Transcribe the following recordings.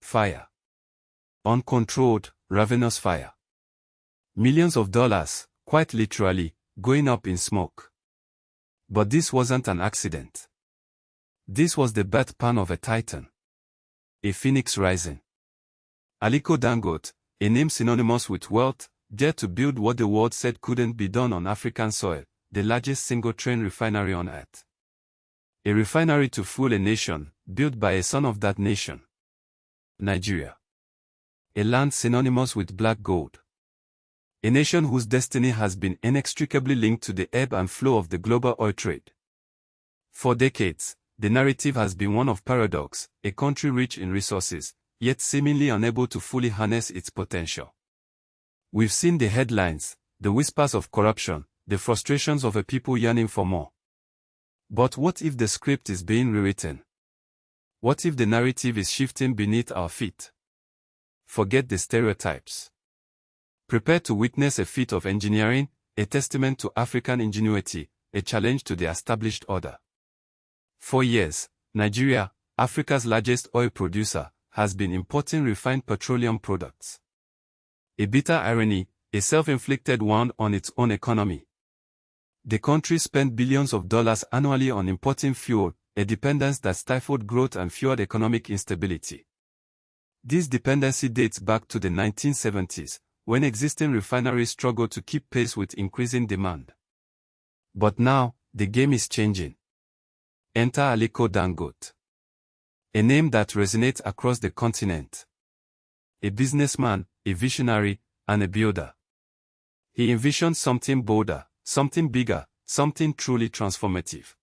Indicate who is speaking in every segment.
Speaker 1: fire. Uncontrolled, ravenous fire. Millions of dollars, quite literally, going up in smoke. But this wasn't an accident. This was the birth pan of a titan. A phoenix rising. Aliko Dangote, a name synonymous with wealth, dared to build what the world said couldn't be done on African soil, the largest single-train refinery on earth. A refinery to fuel a nation, built by a son of that nation. Nigeria. A land synonymous with black gold. A nation whose destiny has been inextricably linked to the ebb and flow of the global oil trade. For decades, the narrative has been one of paradox, a country rich in resources, yet seemingly unable to fully harness its potential. We've seen the headlines, the whispers of corruption, the frustrations of a people yearning for more. But what if the script is being rewritten? What if the narrative is shifting beneath our feet? Forget the stereotypes. Prepare to witness a feat of engineering, a testament to African ingenuity, a challenge to the established order. For years, Nigeria, Africa's largest oil producer, has been importing refined petroleum products. A bitter irony, a self-inflicted one on its own economy. The country spent billions of dollars annually on importing fuel, a dependence that stifled growth and fueled economic instability. This dependency dates back to the 1970s, when existing refineries struggled to keep pace with increasing demand. But now, the game is changing. Enter Aliko Dangote. A name that resonates across the continent. A businessman, a visionary, and a builder. He envisioned something bolder, something bigger, something truly transformative.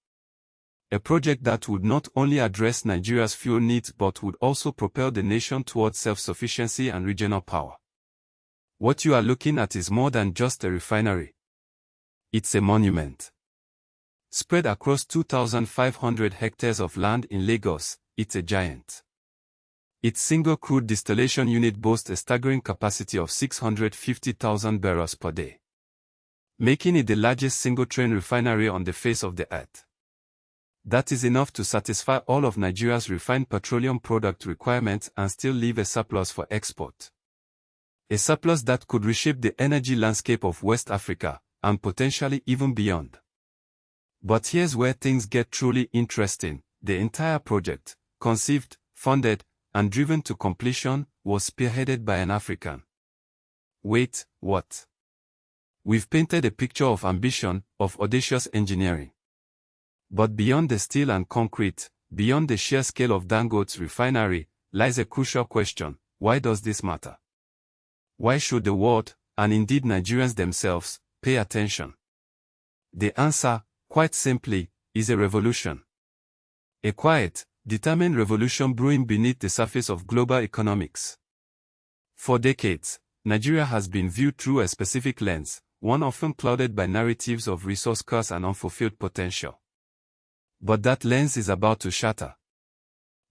Speaker 1: A project that would not only address Nigeria's fuel needs but would also propel the nation towards self-sufficiency and regional power. What you are looking at is more than just a refinery. It's a monument. Spread across 2,500 hectares of land in Lagos, it's a giant. Its single crude distillation unit boasts a staggering capacity of 650,000 barrels per day, making it the largest single-train refinery on the face of the earth. That is enough to satisfy all of Nigeria's refined petroleum product requirements and still leave a surplus for export. A surplus that could reshape the energy landscape of West Africa, and potentially even beyond. But here's where things get truly interesting. The entire project, conceived, funded, and driven to completion, was spearheaded by an African. Wait, what? We've painted a picture of ambition, of audacious engineering. But beyond the steel and concrete, beyond the sheer scale of Dangote's refinery, lies a crucial question: why does this matter? Why should the world, and indeed Nigerians themselves, pay attention? The answer, quite simply, is a revolution. A quiet, determined revolution brewing beneath the surface of global economics. For decades, Nigeria has been viewed through a specific lens, one often clouded by narratives of resource curse and unfulfilled potential. But that lens is about to shatter.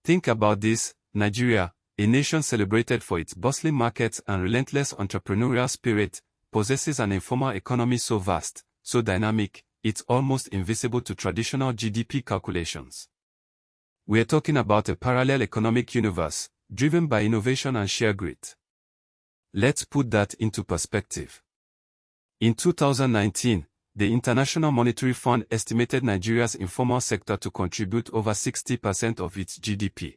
Speaker 1: Think about this: Nigeria, a nation celebrated for its bustling markets and relentless entrepreneurial spirit, possesses an informal economy so vast, so dynamic, it's almost invisible to traditional GDP calculations. We're talking about a parallel economic universe, driven by innovation and sheer grit. Let's put that into perspective. In 2019, the International Monetary Fund estimated Nigeria's informal sector to contribute over 60% of its GDP.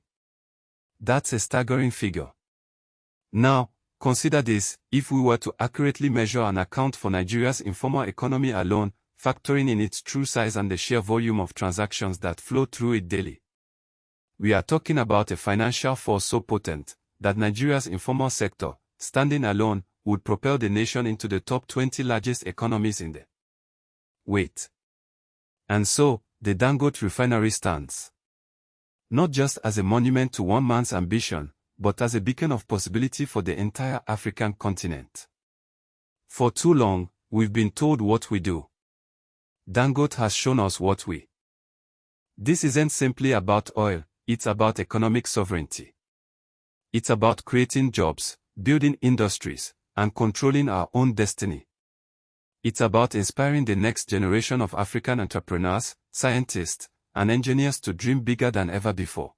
Speaker 1: That's a staggering figure. Now, consider this: if we were to accurately measure and account for Nigeria's informal economy alone, factoring in its true size and the sheer volume of transactions that flow through it daily. We are talking about a financial force so potent that Nigeria's informal sector, standing alone, would propel the nation into the top 20 largest economies in the world. And so, the Dangote Refinery stands. Not just as a monument to one man's ambition, but as a beacon of possibility for the entire African continent. For too long, we've been told what we do. Dangote has shown us what we. This isn't simply about oil, it's about economic sovereignty. It's about creating jobs, building industries, and controlling our own destiny. It's about inspiring the next generation of African entrepreneurs, scientists, and engineers to dream bigger than ever before.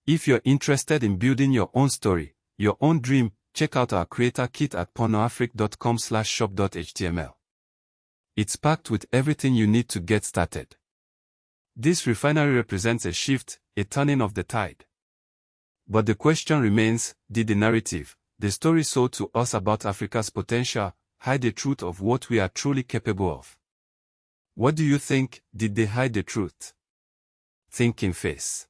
Speaker 1: If you're interested in building your own story, your own dream, check out our creator kit at pornoafric.com/shop.html. It's packed with everything you need to get started. This refinery represents a shift, a turning of the tide. But the question remains, did the narrative, the story sold to us about Africa's potential, hide the truth of what we are truly capable of? What do you think? Did they hide the truth? Think in face.